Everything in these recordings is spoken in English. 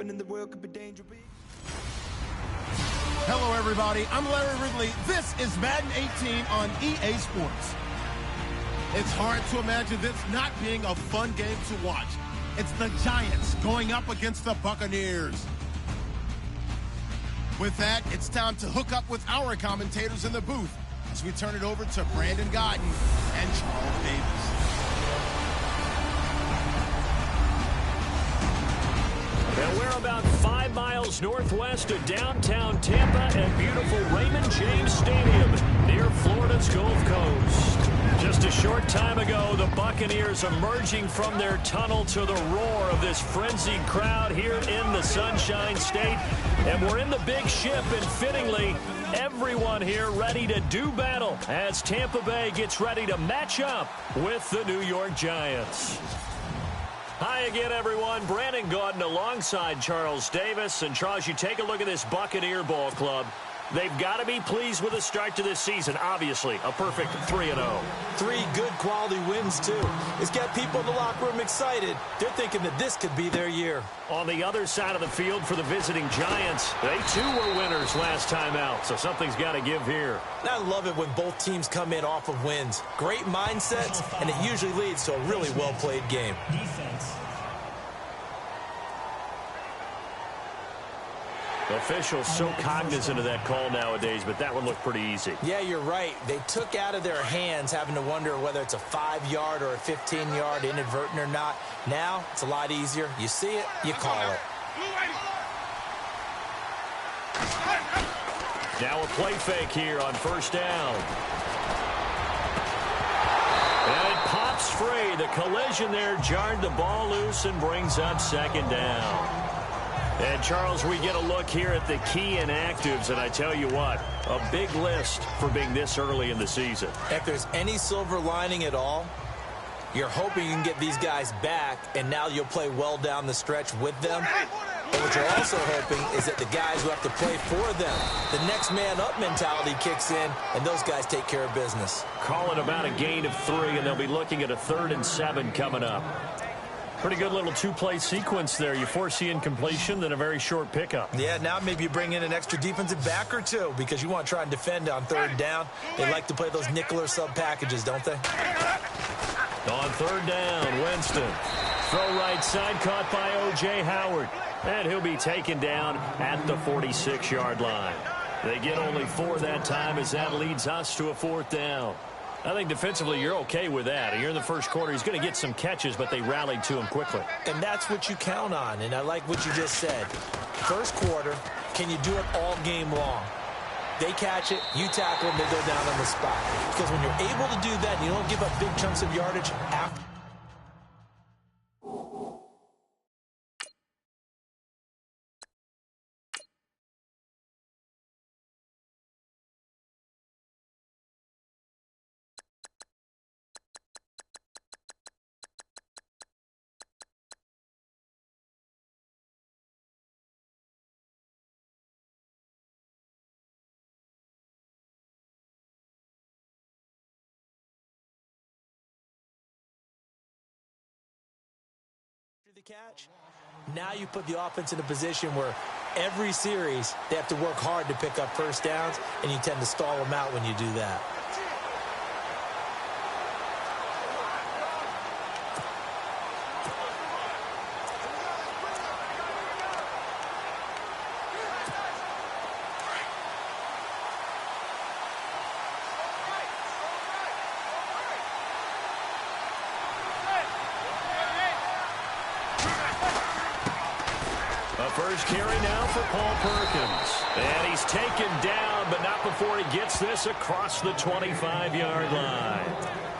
happening in the world could be dangerous. Hello, everybody. I'm Larry Ridley. This is Madden 18 on EA Sports. It's hard to imagine this not being a fun game to watch. It's the Giants going up against the Buccaneers. With that, it's time to hook up with our commentators in the booth as we turn it over to Brandon Godden and Charles Davis. And we're about 5 miles northwest of downtown Tampa at beautiful Raymond James Stadium near Florida's Gulf Coast. Just a short time ago, the Buccaneers emerging from their tunnel to the roar of this frenzied crowd here in the Sunshine State. And we're in the big ship, and fittingly, everyone here ready to do battle as Tampa Bay gets ready to match up with the New York Giants. Hi again, everyone. Brandon Gaudin alongside Charles Davis. And, Charles, you take a look at this Buccaneer ball club. They've got to be pleased with the start to this season. Obviously, a perfect 3-0. 3 good quality wins, too. It's got people in the locker room excited. They're thinking that this could be their year. On the other side of the field for the visiting Giants, they too were winners last time out, so something's got to give here. I love it when both teams come in off of wins. Great mindsets, and it usually leads to a really well-played game. Defense. Officials so cognizant of that call nowadays, but that one looked pretty easy. Yeah, you're right. They took out of their hands having to wonder whether it's a 5-yard or a 15-yard inadvertent or not. Now, it's a lot easier. You see it, you call it. Now a play fake here on first down. And it pops free. The collision there jarred the ball loose and brings up second down. And, Charles, we get a look here at the key inactives, and I tell you what, a big list for being this early in the season. If there's any silver lining at all, you're hoping you can get these guys back, and now you'll play well down the stretch with them. But what you're also hoping is that the guys who have to play for them, the next man up mentality kicks in, and those guys take care of business. Call it about a gain of 3, and they'll be looking at a 3rd and 7 coming up. Pretty good little 2-play sequence there. You foresee incompletion, then a very short pickup. Yeah, now maybe you bring in an extra defensive back or two because you want to try and defend on 3rd down. They like to play those nickel or sub packages, don't they? On 3rd down, Winston. Throw right side, caught by O.J. Howard. And he'll be taken down at the 46-yard line. They get only 4 that time as that leads us to a 4th down. I think defensively you're okay with that. You're in the first quarter. He's going to get some catches, but they rallied to him quickly. And that's what you count on, and I like what you just said. First quarter, can you do it all game long? They catch it, you tackle them, they go down on the spot. Because when you're able to do that and you don't give up big chunks of yardage after. The catch. Now you put the offense in a position where every series they have to work hard to pick up first downs, and you tend to stall them out when you do that. First carry now for Paul Perkins. And he's taken down, but not before he gets this across the 25-yard line.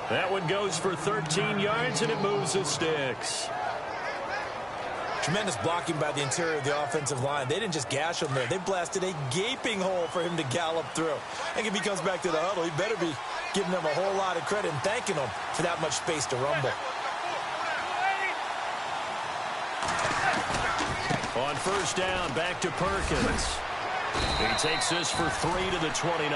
That one goes for 13 yards, and it moves the sticks. Tremendous blocking by the interior of the offensive line. They didn't just gash him there. They blasted a gaping hole for him to gallop through. I think if he comes back to the huddle, he better be giving them a whole lot of credit and thanking them for that much space to rumble. On first down, back to Perkins. He takes this for 3 to the 29.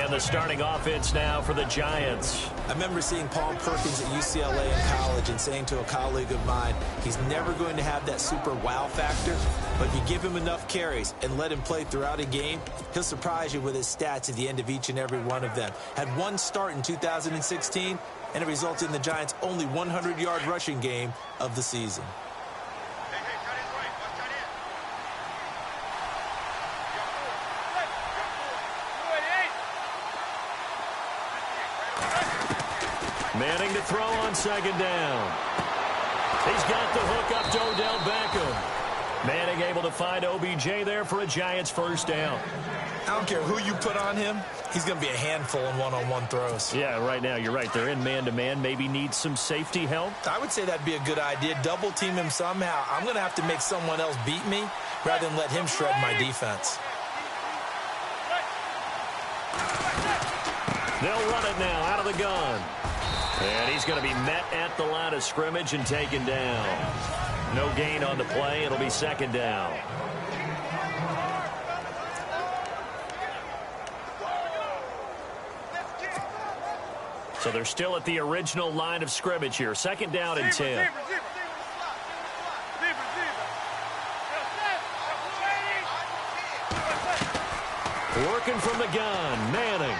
And the starting offense now for the Giants. I remember seeing Paul Perkins at UCLA in college and saying to a colleague of mine, he's never going to have that super wow factor, but if you give him enough carries and let him play throughout a game, he'll surprise you with his stats at the end of each and every one of them. Had one start in 2016, and it resulted in the Giants' only 100-yard rushing game of the season. Manning to throw on second down. He's got the hook up to Odell Beckham. Manning able to find OBJ there for a Giants first down. I don't care who you put on him. He's going to be a handful in one-on-one throws. Yeah, right now, you're right. They're in man-to-man. Maybe need some safety help. I would say that'd be a good idea. Double team him somehow. I'm going to have to make someone else beat me rather than let him shred my defense. They'll run it now out of the gun. And he's going to be met at the line of scrimmage and taken down. No gain on the play. It'll be second down. So they're still at the original line of scrimmage here. Second down and 10. Working from the gun, Manning.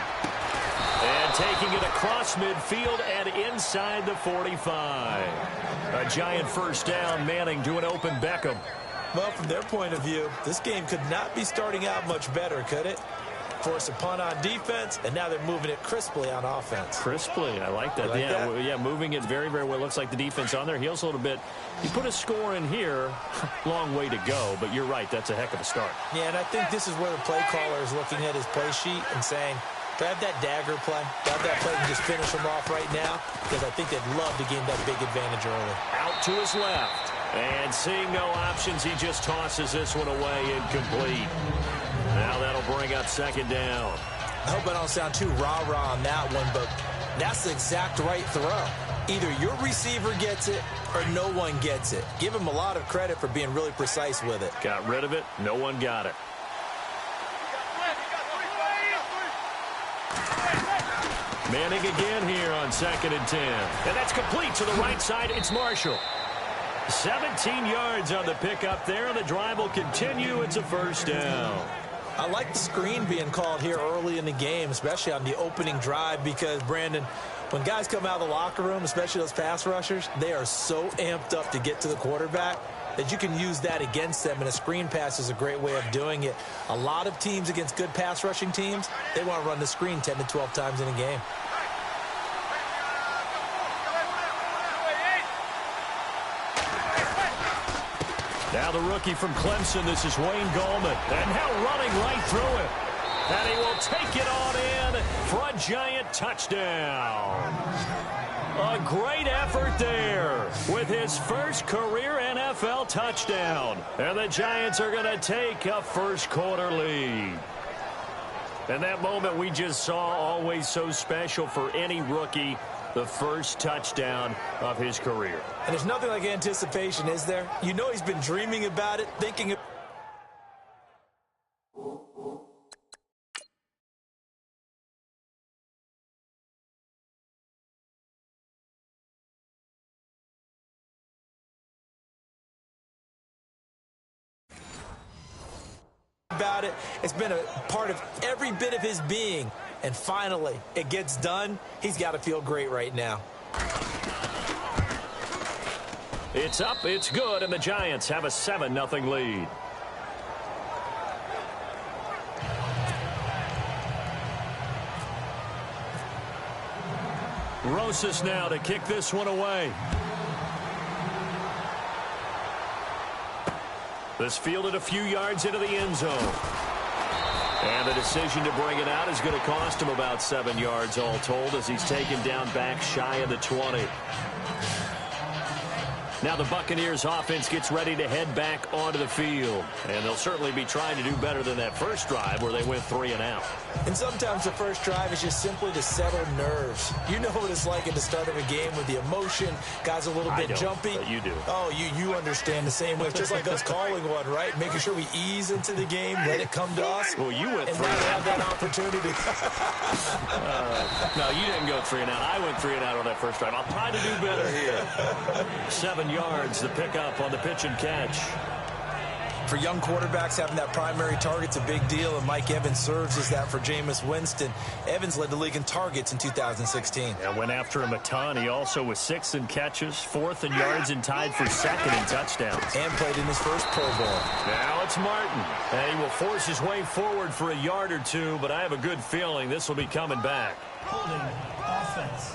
And taking it across midfield and inside the 45. A Giant first down, Manning to an open Beckham. Well, from their point of view, this game could not be starting out much better, could it? Force a punt on defense, and now they're moving it crisply on offense. Crisply, I like that. Yeah, moving it very, very well. Looks like the defense on their heels a little bit. You put a score in here, long way to go, but you're right, that's a heck of a start. Yeah, and I think this is where the play caller is looking at his play sheet and saying, grab that dagger play, grab that play and just finish them off right now, because I think they'd love to gain that big advantage early. Out to his left, and seeing no options, he just tosses this one away incomplete. Now that'll bring up second down. I hope I don't sound too rah-rah on that one, but that's the exact right throw. Either your receiver gets it or no one gets it. Give him a lot of credit for being really precise with it. Got rid of it. No one got it. Manning again here on second and 10. And that's complete to the right side. It's Marshall. 17 yards on the pickup there. The drive will continue. It's a first down. I like the screen being called here early in the game, especially on the opening drive, because, Brandon, when guys come out of the locker room, especially those pass rushers, they are so amped up to get to the quarterback that you can use that against them, and a screen pass is a great way of doing it. A lot of teams against good pass rushing teams, they want to run the screen 10 to 12 times in a game. Now the rookie from Clemson, this is Wayne Gallman, and now running right through it. And he will take it on in for a Giant touchdown. A great effort there with his first career NFL touchdown. And the Giants are going to take a first quarter lead. And that moment we just saw, always so special for any rookie, the first touchdown of his career. And there's nothing like anticipation, is there? You know he's been dreaming about it, thinking of... about it. It's been a part of every bit of his being. And finally, it gets done. He's got to feel great right now. It's up, it's good, and the Giants have a 7-0 lead. Rosas now to kick this one away. This fielded a few yards into the end zone. And the decision to bring it out is going to cost him about 7 yards all told, as he's taken down back shy of the 20. Now the Buccaneers offense gets ready to head back onto the field. And they'll certainly be trying to do better than that first drive where they went 3 and out. And sometimes the first drive is just simply to settle nerves. You know what it's like at the start of a game with the emotion. Guys a little bit jumpy. But you do. Oh, you understand the same way. It's just like us calling one, right? Making sure we ease into the game, let it come to us. Well, you went 3 and and have out. that opportunity. No, you didn't go 3 and out. I went 3 and out on that first drive. I'll try to do better here. 7 yards, the pickup on the pitch and catch. For young quarterbacks, having that primary target's a big deal, and Mike Evans serves as that for Jameis Winston. Evans led the league in targets in 2016. And went after him a ton. He also was 6th in catches, 4th in yards, and tied for 2nd in touchdowns. And played in his first Pro Bowl. Now it's Martin. And he will force his way forward for a yard or two, but I have a good feeling this will be coming back. Holding offense.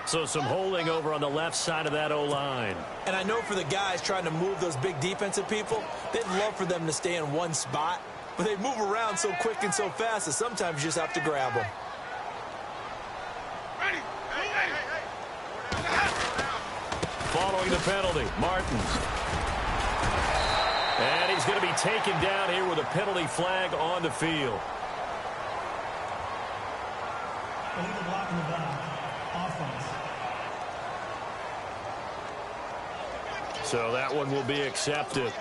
So some holding over on the left side of that O-line. And I know for the guys trying to move those big defensive people, they'd love for them to stay in one spot, but they move around so quick and so fast that sometimes you just have to grab them. Following the penalty, Martins. And he's going to be taken down here with a penalty flag on the field. Illegal block in the back. Offense. So that one will be accepted.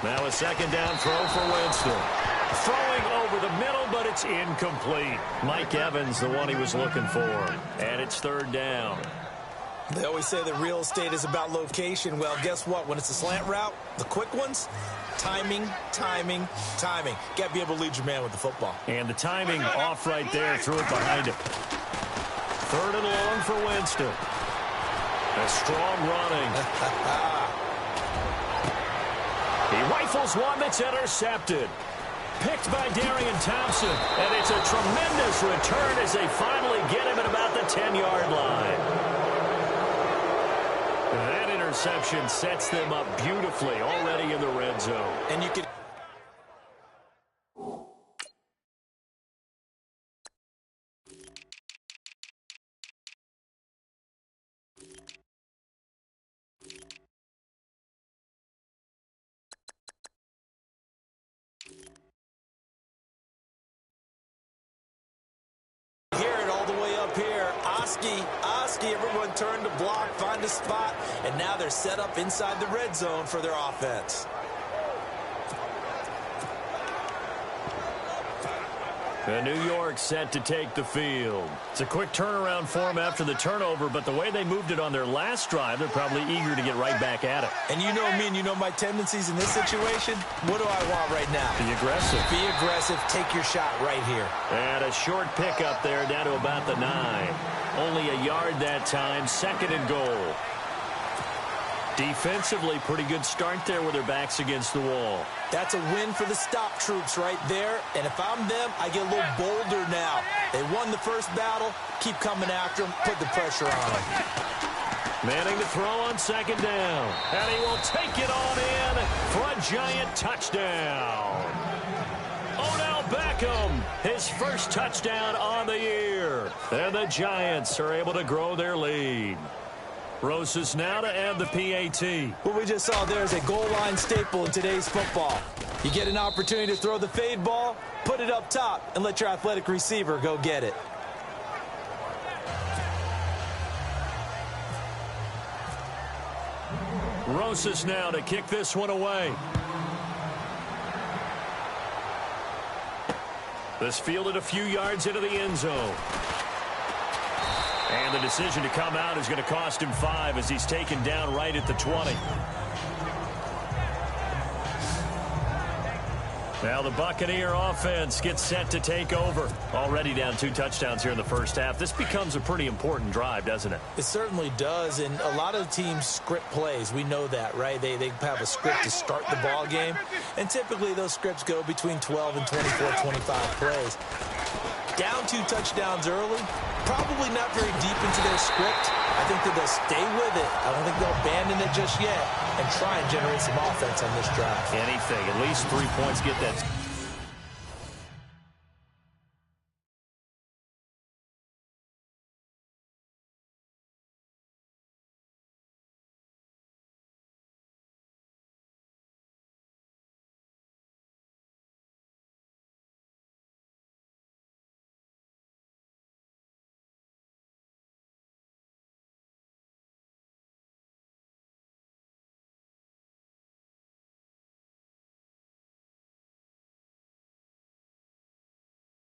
Now a 2nd down throw for Winston. Throwing over the middle, but it's incomplete. Mike Evans, the one he was looking for. And it's 3rd down. They always say that real estate is about location. Well, guess what? When it's a slant route, the quick ones, timing, timing, timing. Got to be able to lead your man with the football. And the timing off right there, threw it behind him. 3rd and long for Winston. A strong running. He rifles one that's intercepted. Picked by Darian Thompson. And it's a tremendous return as they finally get him at about the 10-yard line. That interception sets them up beautifully already in the red zone. And you can... hear it all the way up here. Oski, everyone turned to block, find a spot, and now they're set up inside the red zone for their offense. And New York set to take the field. It's a quick turnaround for them after the turnover, but the way they moved it on their last drive, they're probably eager to get right back at it. And you know me and you know my tendencies in this situation. What do I want right now? Be aggressive. Be aggressive. Take your shot right here. And a short pickup there down to about the 9. Only a yard that time, 2nd and goal. Defensively, pretty good start there with their backs against the wall. That's a win for the stop troops right there. And if I'm them, I get a little bolder now. They won the first battle. Keep coming after them. Put the pressure on them. Manning to throw on 2nd down. And he will take it on in for a giant touchdown. Odell Beckham, his first touchdown on the year. And the Giants are able to grow their lead. Rosas now to end the PAT. What we just saw there is a goal line staple in today's football. You get an opportunity to throw the fade ball, put it up top, and let your athletic receiver go get it. Rosas now to kick this one away. This fielded a few yards into the end zone. And the decision to come out is going to cost him 5 as he's taken down right at the 20. Now the Buccaneer offense gets set to take over. Already down 2 touchdowns here in the first half. This becomes a pretty important drive, doesn't it? It certainly does, and a lot of teams script plays. We know that, right? They have a script to start the ball game, and typically those scripts go between 12 and 24, 25 plays. Down 2 touchdowns early, probably not very deep into their script. I think that they'll stay with it. I don't think they'll abandon it just yet and try and generate some offense on this drive. Anything. At least 3 points. Get that.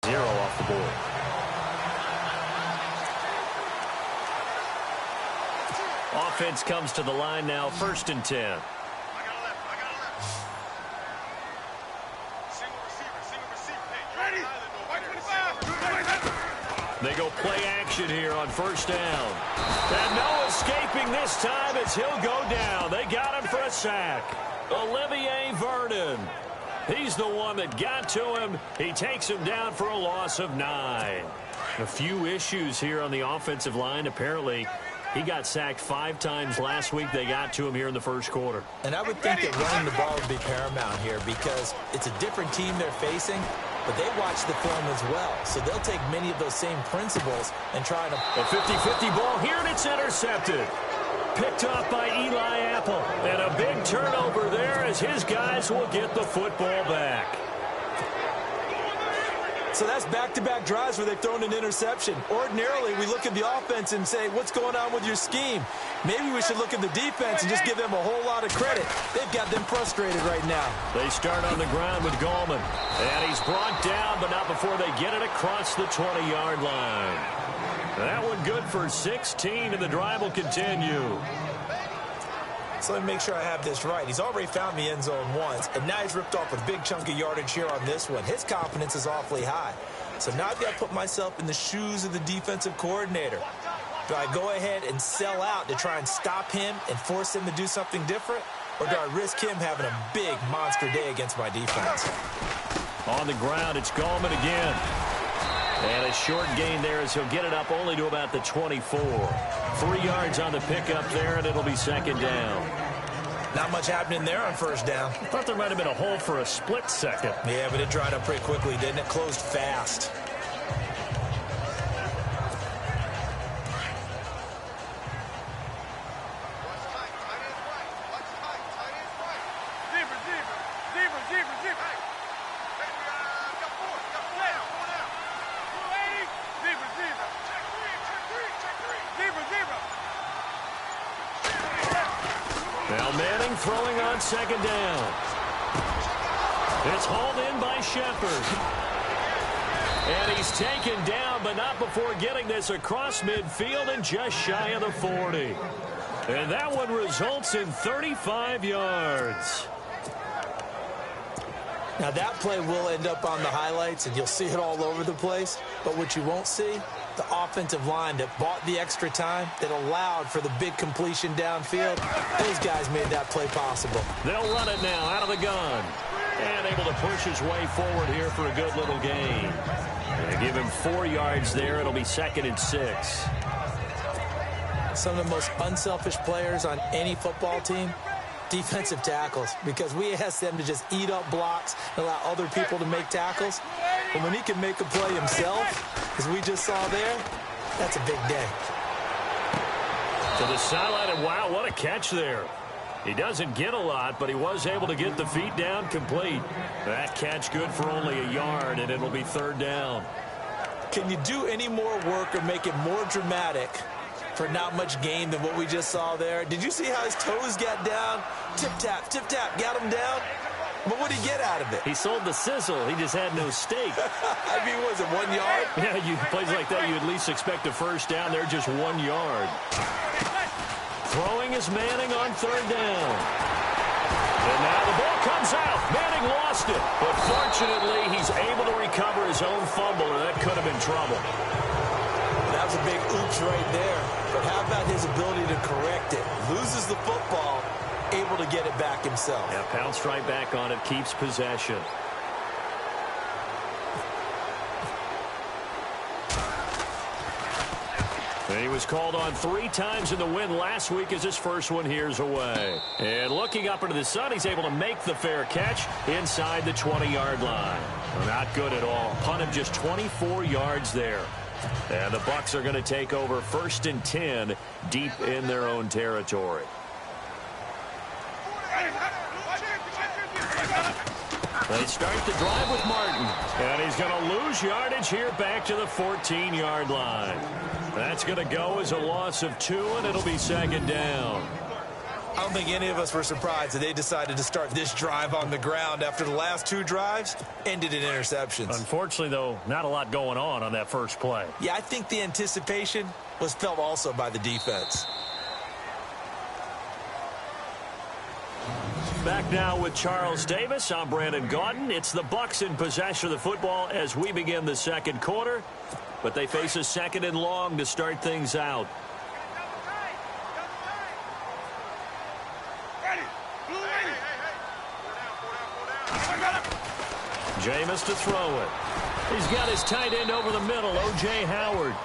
Zero off the board. Offense comes to the line now, 1st and 10. They go play action here on 1st down. And no escaping this time as he'll go down. They got him for a sack. Olivier Vernon. He's the one that got to him. He takes him down for a loss of 9. A few issues here on the offensive line. Apparently, he got sacked 5 times last week. They got to him here in the 1st quarter. And I would think that running the ball would be paramount here because it's a different team they're facing, but they watch the film as well. So they'll take many of those same principles and try to... A 50-50 ball here, and it's intercepted. Picked off by Eli Apple. And a big turnover there as his guys will get the football back. So that's back-to-back drives where they've thrown an interception. Ordinarily, we look at the offense and say, what's going on with your scheme? Maybe we should look at the defense and just give them a whole lot of credit. They've got them frustrated right now. They start on the ground with Gallman. And he's brought down, but not before they get it across the 20-yard line. That one good for 16, and the drive will continue. So let me make sure I have this right. He's already found the end zone once, and now he's ripped off a big chunk of yardage here on this one. His confidence is awfully high. So now I've got to put myself in the shoes of the defensive coordinator. Do I go ahead and sell out to try and stop him and force him to do something different? Or do I risk him having a big monster day against my defense? On the ground, it's Gallman again. And a short gain there as he'll get it up only to about the 24. 3 yards on the pickup there, and it'll be 2nd down. Not much happening there on 1st down. I thought there might have been a hole for a split second. Yeah, but it dried up pretty quickly, didn't it? Closed fast. Now Manning throwing on 2nd down. It's hauled in by Shepard. And he's taken down, but not before getting this across midfield and just shy of the 40. And that one results in 35 yards. Now that play will end up on the highlights, and you'll see it all over the place. But what you won't see, the offensive line that bought the extra time, that allowed for the big completion downfield, those guys made that play possible. They'll run it now out of the gun. And able to push his way forward here for a good little gain. They give him 4 yards there. It'll be 2nd and 6. Some of the most unselfish players on any football team, defensive tackles, because we ask them to just eat up blocks and allow other people to make tackles. But when he can make a play himself, as we just saw there, that's a big day. To the sideline, and wow, what a catch there. He doesn't get a lot, but he was able to get the feet down complete. That catch good for only a yard, and it'll be 3rd down. Can you do any more work or make it more dramatic for not much gain than what we just saw there? Did you see how his toes got down? Tip-tap, got him down. But what did he get out of it? He sold the sizzle. He just had no steak. I mean, was it 1 yard? Yeah, plays like that, you at least expect a 1st down. They're just 1 yard. Throwing is Manning on 3rd down. And now the ball comes out. Manning lost it. But fortunately, he's able to recover his own fumble, or that could have been trouble. That was a big oops right there. But how about his ability to correct it? Loses the football, able to get it back himself. Yeah, pounced right back on it, keeps possession. And he was called on 3 times in the win last week as his first one here's away. And looking up into the sun, he's able to make the fair catch inside the 20-yard line. Well, not good at all. Punt of just 24 yards there. And the Bucs are going to take over 1st and 10 deep in their own territory. They start the drive with Martin. And he's going to lose yardage here back to the 14-yard line. That's going to go as a loss of 2, and it'll be 2nd down. I don't think any of us were surprised that they decided to start this drive on the ground after the last 2 drives ended in interceptions. Unfortunately, though, not a lot going on that first play. Yeah, I think the anticipation was felt also by the defense. Back now with Charles Davis. I'm Brandon Gaudin. It's the Bucs in possession of the football as we begin the 2nd quarter. But they face a 2nd and long to start things out. Jameis to throw it. He's got his tight end over the middle, O.J. Howard.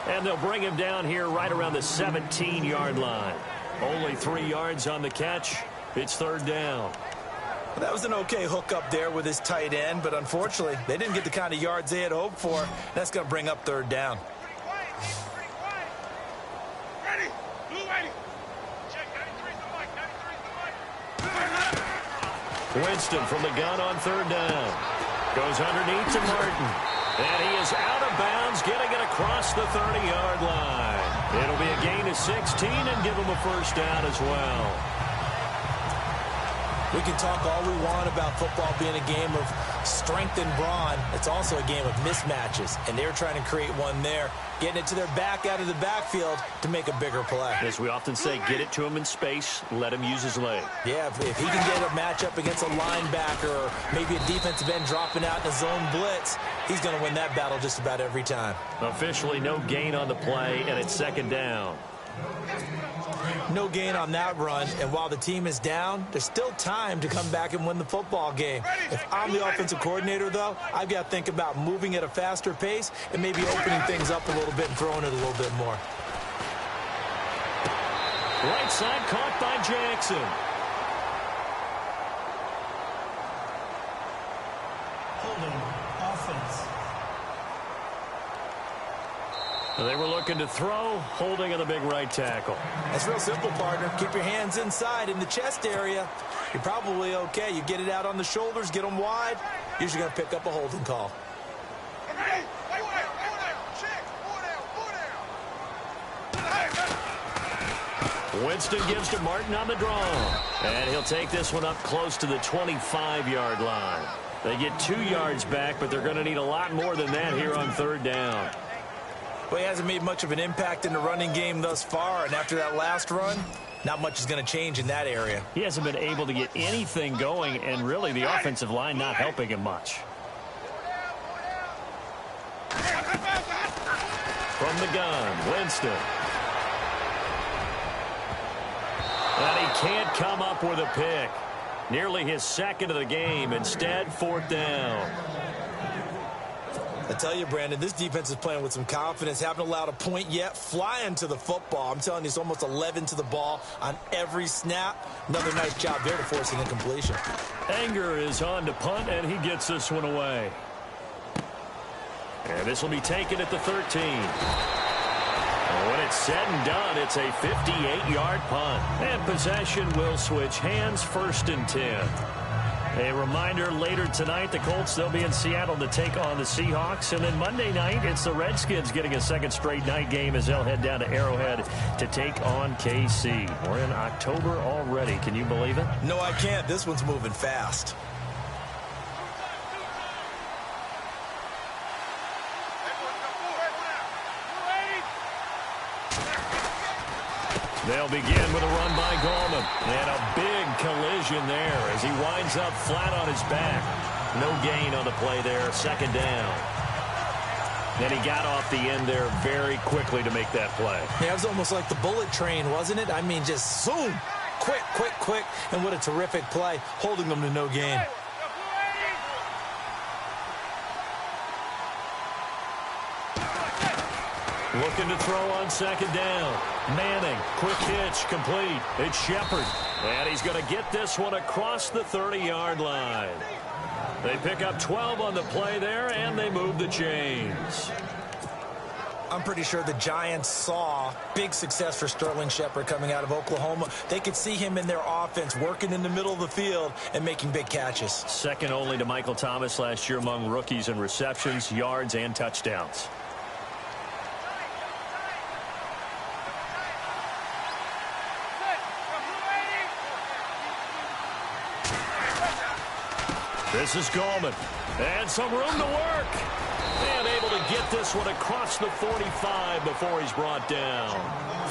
And they'll bring him down here right around the 17-yard line. Only 3 yards on the catch. It's 3rd down. Well, that was an okay hook up there with his tight end, but unfortunately, they didn't get the kind of yards they had hoped for. That's going to bring up 3rd down. Winston from the gun on 3rd down. Goes underneath to Martin. And he is out of bounds, getting it across the 30-yard line. It'll be a gain of 16 and give him a 1st down as well. We can talk all we want about football being a game of strength and brawn. It's also a game of mismatches, and they're trying to create one there, getting it to their back out of the backfield to make a bigger play. As we often say, get it to him in space, let him use his leg. Yeah, if he can get a matchup against a linebacker or maybe a defensive end dropping out in a zone blitz, he's going to win that battle just about every time. Officially no gain on the play, and it's 2nd down. No gain on that run, and while the team is down, there's still time to come back and win the football game. If I'm the offensive coordinator, though, I've got to think about moving at a faster pace and maybe opening things up a little bit and throwing it a little bit more. Right side caught by Jackson. Holding offense. They were looking to throw, holding in the big right tackle. That's real simple, partner. Keep your hands inside in the chest area. You're probably okay. You get it out on the shoulders, get them wide. Usually going to pick up a holding call. Winston gives to Martin on the draw. And he'll take this one up close to the 25-yard line. They get 2 yards back, but they're going to need a lot more than that here on 3rd down. Well, he hasn't made much of an impact in the running game thus far, and after that last run, not much is going to change in that area. He hasn't been able to get anything going, and really the offensive line not helping him much. From the gun, Winston. And he can't come up with a pick. Nearly his 2nd of the game. Instead, 4th down. I tell you, Brandon, this defense is playing with some confidence. Haven't allowed a point yet. Flying to the football. I'm telling you, it's almost 11 to the ball on every snap. Another nice job there to force an incompletion. Anger is on to punt, and he gets this one away. And this will be taken at the 13. And when it's said and done, it's a 58-yard punt. And possession will switch hands, 1st and 10. A reminder, later tonight, the Colts, they'll be in Seattle to take on the Seahawks. And then Monday night, it's the Redskins getting a 2nd straight night game as they'll head down to Arrowhead to take on KC. We're in October already. Can you believe it? No, I can't. This one's moving fast. They'll begin with a run by Gallman. And a big collision there as he winds up flat on his back. No gain on the play there. 2nd down. And he got off the end there very quickly to make that play. Yeah, it was almost like the bullet train, wasn't it? I mean, just zoom. Quick, quick, quick. And what a terrific play, holding them to no gain. Looking to throw on second down. Manning, quick hitch, complete. It's Shepard. And he's going to get this one across the 30-yard line. They pick up 12 on the play there, and they move the chains. I'm pretty sure the Giants saw big success for Sterling Shepard coming out of Oklahoma. They could see him in their offense working in the middle of the field and making big catches. Second only to Michael Thomas last year among rookies in receptions, yards, and touchdowns. This is Gallman. And some room to work. And able to get this one across the 45 before he's brought down.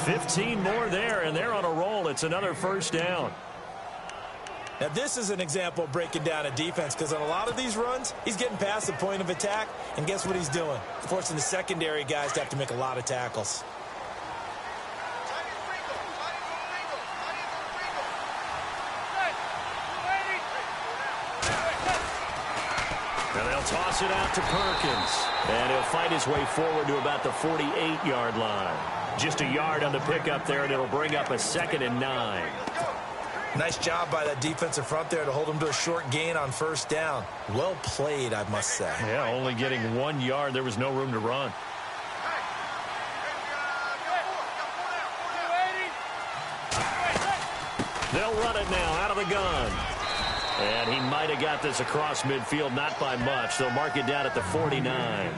15 more there, and they're on a roll. It's another first down. Now, this is an example of breaking down a defense, because on a lot of these runs, he's getting past the point of attack, and guess what he's doing? Forcing the secondary guys to have to make a lot of tackles. And they'll toss it out to Perkins. And he'll fight his way forward to about the 48-yard line. Just a yard on the pickup there, and it'll bring up a 2nd and 9. Nice job by that defensive front there to hold him to a short gain on first down. Well played, I must say. Yeah, only getting 1 yard. There was no room to run. They'll run it now out of the gun. And he might have got this across midfield, not by much. They'll mark it down at the 49.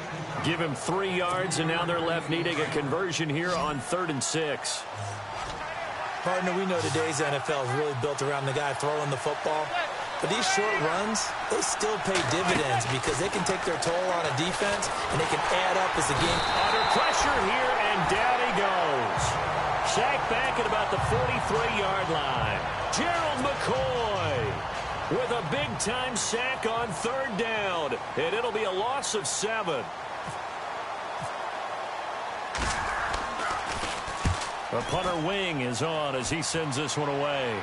Give him 3 yards, and now they're left needing a conversion here on 3rd and 6. Partner, we know today's NFL is really built around the guy throwing the football. But these short runs, they still pay dividends because they can take their toll on a defense, and they can add up as the game. Under pressure here, and down he goes. Sacked back at about the 43-yard line. Gerald McCoy with a big-time sack on 3rd down, and it'll be a loss of 7. The punter Wing is on as he sends this one away.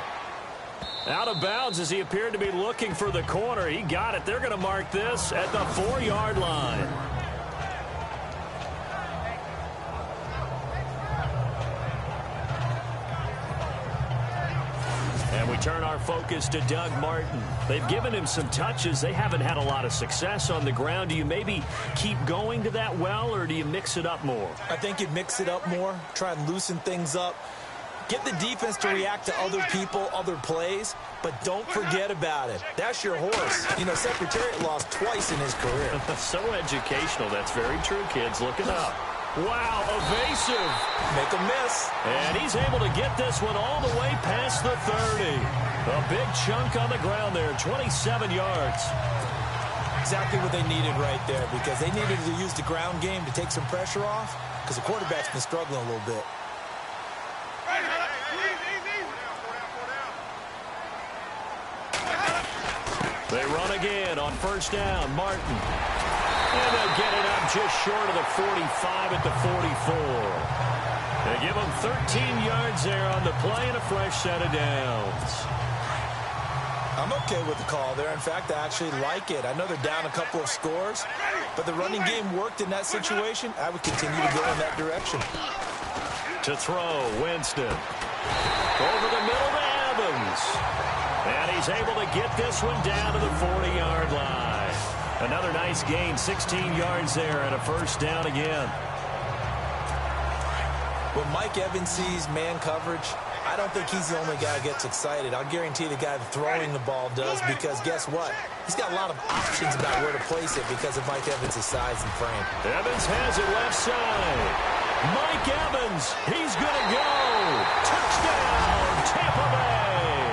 Out of bounds as he appeared to be looking for the corner. He got it. They're going to mark this at the 4-yard line. And we turn our focus to Doug Martin. They've given him some touches. They haven't had a lot of success on the ground. Do you maybe keep going to that well, or do you mix it up more? I think you mix it up more, try and loosen things up. Get the defense to react to other people, other plays, but don't forget about it. That's your horse. You know, Secretariat lost twice in his career. So educational. That's very true, kids. Look it up. Wow, evasive. Make a miss. And he's able to get this one all the way past the 30. A big chunk on the ground there, 27 yards. Exactly what they needed right there, because they needed to use the ground game to take some pressure off, because the quarterback's been struggling a little bit. They run again on first down. Martin. And they'll get it up just short of the 45 at the 44. They give them 13 yards there on the play and a fresh set of downs. I'm okay with the call there. In fact, I actually like it. I know they're down a couple of scores, but the running game worked in that situation. I would continue to go in that direction. To throw, Winston. Over the middle to Evans. And he's able to get this one down to the 40-yard line. Another nice gain, 16 yards there, and a first down again. When Mike Evans sees man coverage, I don't think he's the only guy who gets excited. I'll guarantee the guy throwing the ball does, because guess what? He's got a lot of options about where to place it because of Mike Evans' size and frame. Evans has it left side. Mike Evans, he's going to go. Touchdown, Tampa Bay.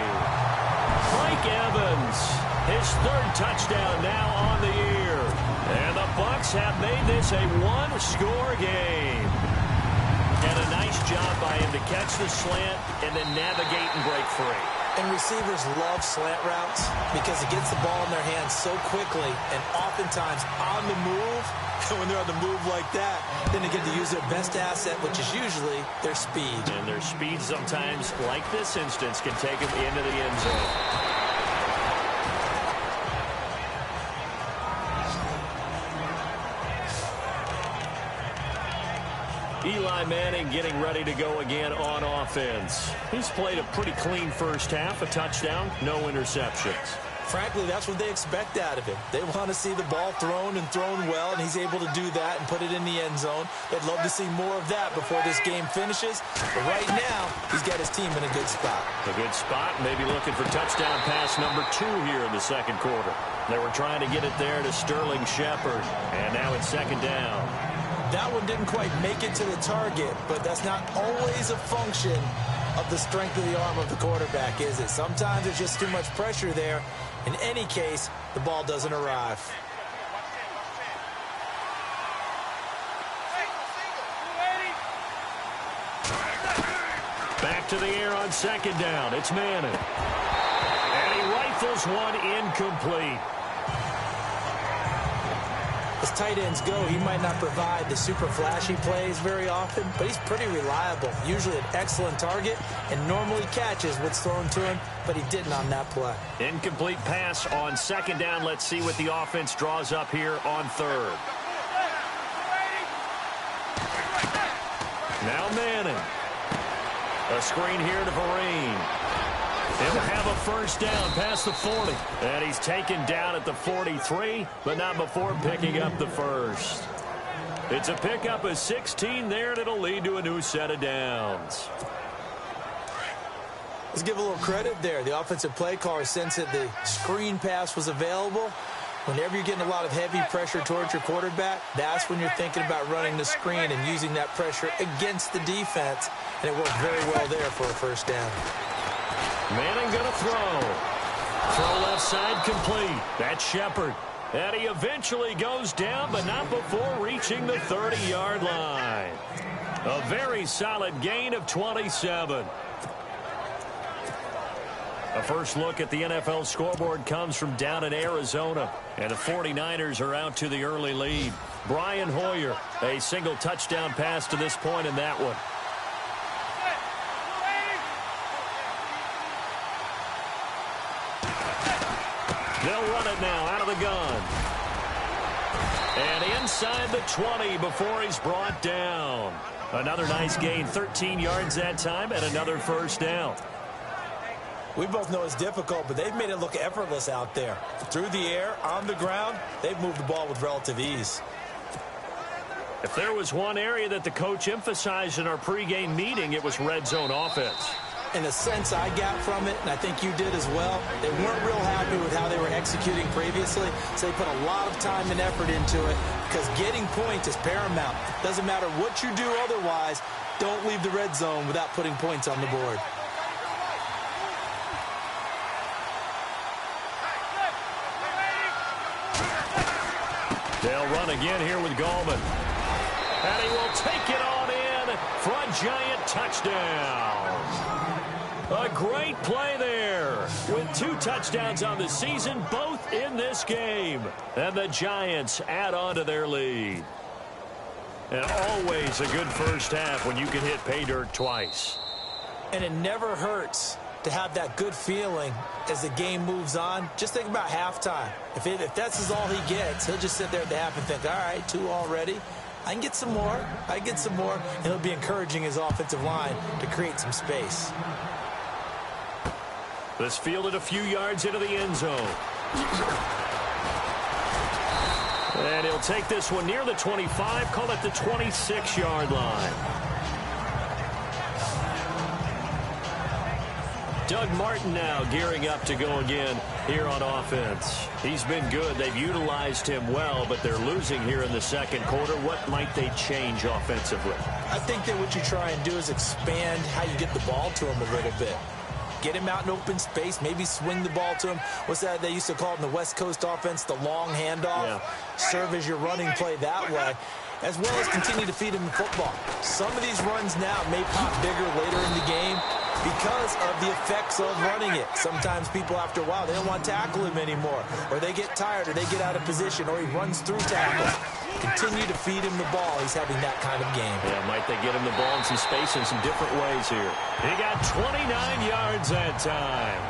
Mike Evans, his 3rd touchdown now on the year. And the Bucs have made this a 1-score game. And a nice job by him to catch the slant and then navigate and break free. And receivers love slant routes because it gets the ball in their hands so quickly and oftentimes on the move. And when they're on the move like that, then they get to use their best asset, which is usually their speed. And their speed sometimes, like this instance, can take them into the end zone. Eli Manning getting ready to go again on offense. He's played a pretty clean first half, a touchdown, no interceptions. Frankly, that's what they expect out of him. They want to see the ball thrown and thrown well, and he's able to do that and put it in the end zone. They'd love to see more of that before this game finishes. But right now, he's got his team in a good spot. A good spot, maybe looking for touchdown pass number 2 here in the second quarter. They were trying to get it there to Sterling Shepard, and now it's second down. That one didn't quite make it to the target, but that's not always a function of the strength of the arm of the quarterback, is it? Sometimes there's just too much pressure there. In any case, the ball doesn't arrive. Back to the air on second down. It's Manning. And he rifles one incomplete. As tight ends go, he might not provide the super flashy plays very often, but he's pretty reliable. Usually an excellent target and normally catches what's thrown to him, but he didn't on that play. Incomplete pass on second down. Let's see what the offense draws up here on third. Now Manning. A screen here to Vereen. He'll have a first down past the 40. And he's taken down at the 43, but not before picking up the first. It's a pickup of 16 there, and it'll lead to a new set of downs. Let's give a little credit there. The offensive play caller sensed that the screen pass was available. Whenever you're getting a lot of heavy pressure towards your quarterback, that's when you're thinking about running the screen and using that pressure against the defense. And it worked very well there for a first down. Manning gonna throw. Throw left side complete. That's Shepard. And he eventually goes down, but not before reaching the 30-yard line. A very solid gain of 27. A first look at the NFL scoreboard comes from down in Arizona. And the 49ers are out to the early lead. Brian Hoyer, a single touchdown pass to this point in that one. They'll run it now out of the gun. And inside the 20 before he's brought down. Another nice gain, 13 yards that time, and another first down. We both know it's difficult, but they've made it look effortless out there. Through the air, on the ground, they've moved the ball with relative ease. If there was one area that the coach emphasized in our pregame meeting, it was red zone offense. In the sense I got from it, and I think you did as well, they weren't real happy with how they were executing previously, so they put a lot of time and effort into it because getting points is paramount. Doesn't matter what you do otherwise, don't leave the red zone without putting points on the board. They'll run again here with Gallman. And he will take it on in for a giant touchdown. A great play there with 2 touchdowns on the season, both in this game. And the Giants add on to their lead. And always a good first half when you can hit pay dirt twice. And it never hurts to have that good feeling as the game moves on. Just think about halftime. If that's all he gets, he'll just sit there at the half and think, all right, 2 already. I can get some more. I can get some more. And he'll be encouraging his offensive line to create some space. This fielded a few yards into the end zone. And he'll take this one near the 25, call it the 26-yard line. Doug Martin now gearing up to go again here on offense. He's been good. They've utilized him well, but they're losing here in the second quarter. What might they change offensively? I think that what you try and do is expand how you get the ball to him a little bit. Get him out in open space, maybe swing the ball to him. What's that they used to call it in the West Coast offense, the long handoff? Yeah. Serve as your running play that way, as well as continue to feed him the football. Some of these runs now may pop bigger later in the game because of the effects of running it. Sometimes people, after a while, they don't want to tackle him anymore, or they get tired, or they get out of position, or he runs through tackles. Continue to feed him the ball. He's having that kind of game. Yeah, might they get him the ball in some space in some different ways here. He got 29 yards that time.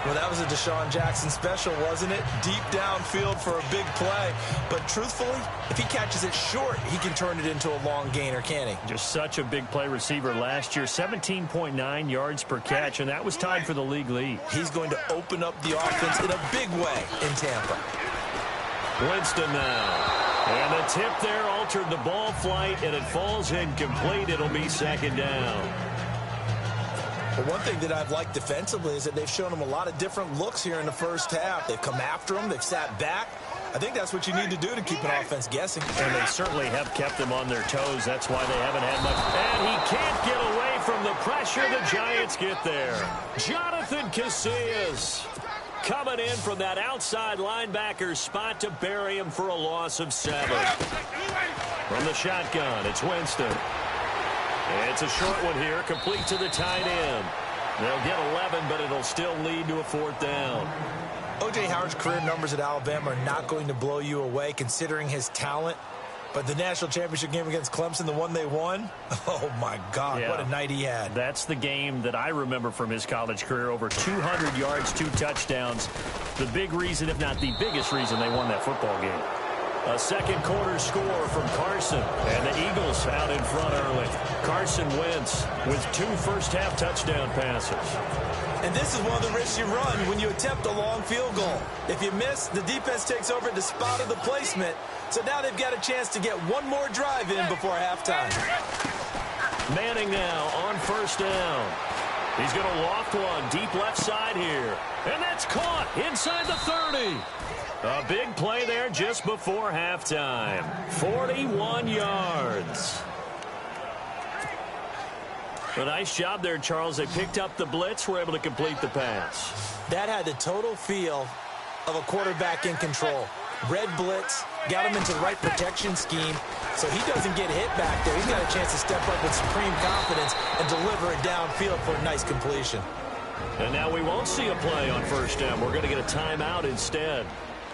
Well, that was a Deshaun Jackson special, wasn't it? Deep downfield for a big play. But truthfully, if he catches it short, he can turn it into a long gainer, can't he? Just such a big play receiver last year. 17.9 yards per catch, and that was tied for the league lead. He's going to open up the offense in a big way in Tampa. Winston now. And the tip there altered the ball flight, and it falls incomplete. It'll be second down. But one thing that I've liked defensively is that they've shown him a lot of different looks here in the first half. They've come after him. They've sat back. I think that's what you need to do to keep an offense guessing. And they certainly have kept them on their toes. That's why they haven't had much. And he can't get away from the pressure. The Giants get there. Jonathan Casillas coming in from that outside linebacker spot to bury him for a loss of 7. From the shotgun, it's Winston. It's a short one here, complete to the tight end. They'll get 11, but it'll still lead to a 4th down. O.J. Howard's career numbers at Alabama are not going to blow you away considering his talent. But the national championship game against Clemson, the one they won, oh, my God, yeah. What a night he had. That's the game that I remember from his college career. Over 200 yards, 2 touchdowns. The big reason, if not the biggest reason, they won that football game. A second quarter score from Carson, and the Eagles out in front early. Carson Wentz with 2 first-half touchdown passes. And this is one of the risks you run when you attempt a long field goal. If you miss, the defense takes over at the spot of the placement. So now they've got a chance to get one more drive in before halftime. Manning now on first down. He's going to loft one deep left side here. And that's caught inside the 30. A big play there just before halftime. 41 yards. A nice job there, Charles. They picked up the blitz, were able to complete the pass. That had the total feel of a quarterback in control. Red blitz, got him into the right protection scheme, so he doesn't get hit back there. He's got a chance to step up with supreme confidence and deliver it downfield for a nice completion. And now we won't see a play on first down. We're going to get a timeout instead,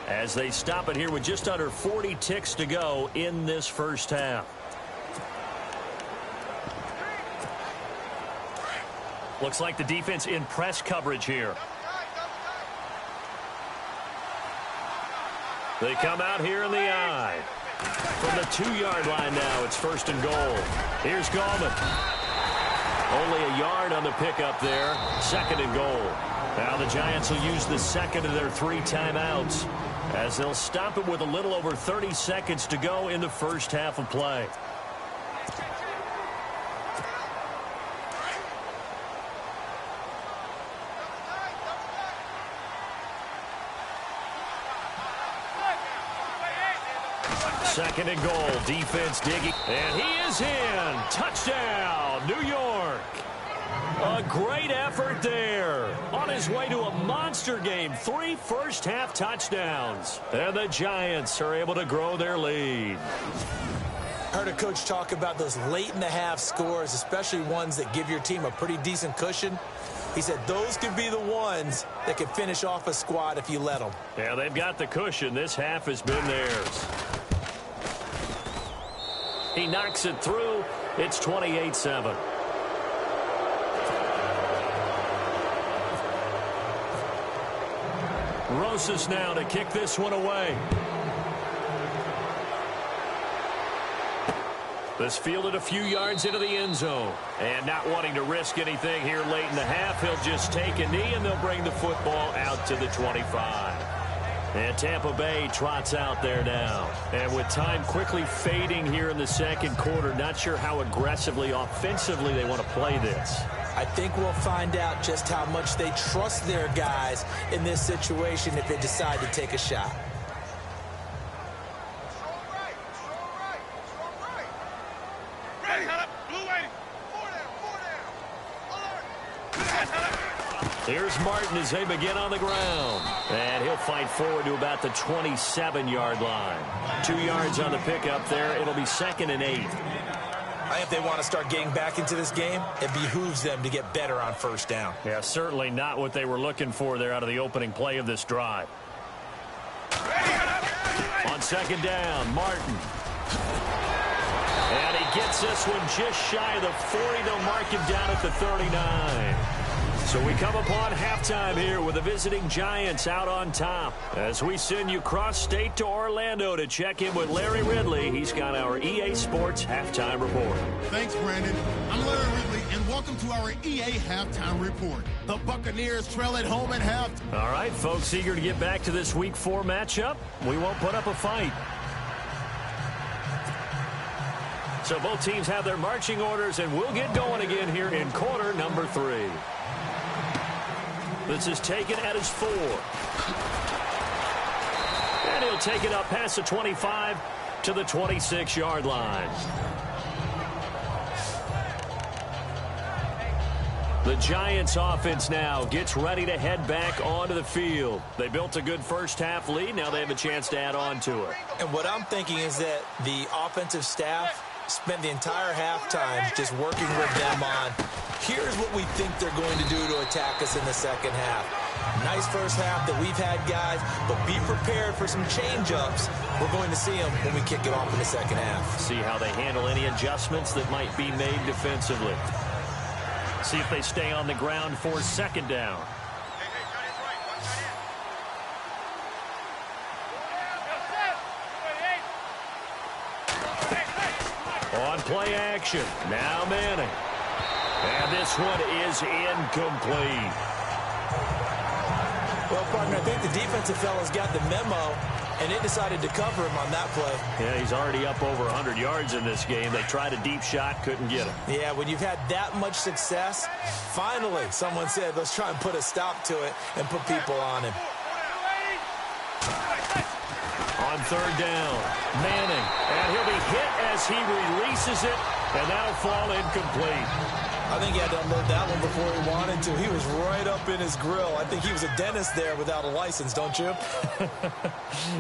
as they stop it here with just under 40 ticks to go in this first half. Looks like the defense in press coverage here. They come out here in the eye. From the 2-yard line now, it's 1st and goal. Here's Gallman. Only a yard on the pickup there. 2nd and goal. Now the Giants will use the second of their 3 timeouts, as they'll stop it with a little over 30 seconds to go in the first half of play. Second and goal. Defense digging. And he is in. Touchdown, New York. A great effort there. On his way to a monster game. 3 first-half touchdowns. And the Giants are able to grow their lead. I heard a coach talk about those late-in-the-half scores, especially ones that give your team a pretty decent cushion. He said those could be the ones that could finish off a squad if you let them. Yeah, they've got the cushion. This half has been theirs. He knocks it through. It's 28-7. Rosas now to kick this one away. This fielded a few yards into the end zone. And not wanting to risk anything here late in the half, he'll just take a knee and they'll bring the football out to the 25. And Tampa Bay trots out there now. And with time quickly fading here in the second quarter, not sure how aggressively, offensively they want to play this. I think we'll find out just how much they trust their guys in this situation if they decide to take a shot. Here's Martin as they begin on the ground. And he'll fight forward to about the 27-yard line. 2 yards on the pickup there. It'll be 2nd and 8. If they want to start getting back into this game, it behooves them to get better on first down. Yeah, certainly not what they were looking for there out of the opening play of this drive. On 2nd down, Martin. And he gets this one just shy of the 40. They'll mark him down at the 39. So we come upon halftime here with the visiting Giants out on top. As we send you cross-state to Orlando to check in with Larry Ridley. He's got our EA Sports Halftime Report. Thanks, Brandon. I'm Larry Ridley, and welcome to our EA Halftime Report. The Buccaneers trail at home at half. All right, folks, eager to get back to this Week 4 matchup. We won't put up a fight. So both teams have their marching orders, and we'll get going again here in quarter number 3. This is taken at his 4. And he'll take it up past the 25 to the 26-yard line. The Giants offense now gets ready to head back onto the field. They built a good first-half lead. Now they have a chance to add on to it. And what I'm thinking is that the offensive staff spent the entire halftime just working with them on, here's what we think they're going to do to attack us in the second half. Nice first half that we've had, guys, but be prepared for some change-ups. We're going to see them when we kick it off in the second half. See how they handle any adjustments that might be made defensively. See if they stay on the ground for second down. On play action, now Manning. And this one is incomplete. Well, partner, I think the defensive fellas got the memo, and they decided to cover him on that play. Yeah, he's already up over 100 yards in this game. They tried a deep shot, couldn't get him. Yeah, when you've had that much success, finally someone said, let's try and put a stop to it and put people on him. On third down, Manning, and he'll be hit as he releases it, and that'll fall incomplete. I think he had to unload that one before he wanted to. He was right up in his grill. I think he was a dentist there without a license, don't you?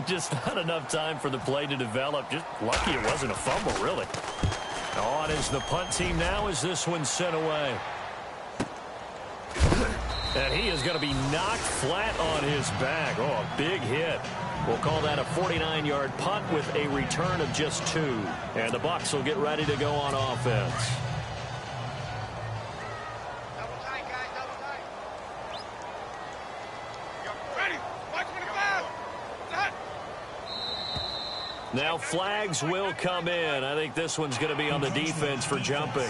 Just not enough time for the play to develop. Just lucky it wasn't a fumble, really. On is the punt team now as this one's sent away. And he is going to be knocked flat on his back. Oh, a big hit. We'll call that a 49-yard punt with a return of just 2. And the Bucs will get ready to go on offense. Now flags will come in. I think this one's going to be on the defense for jumping.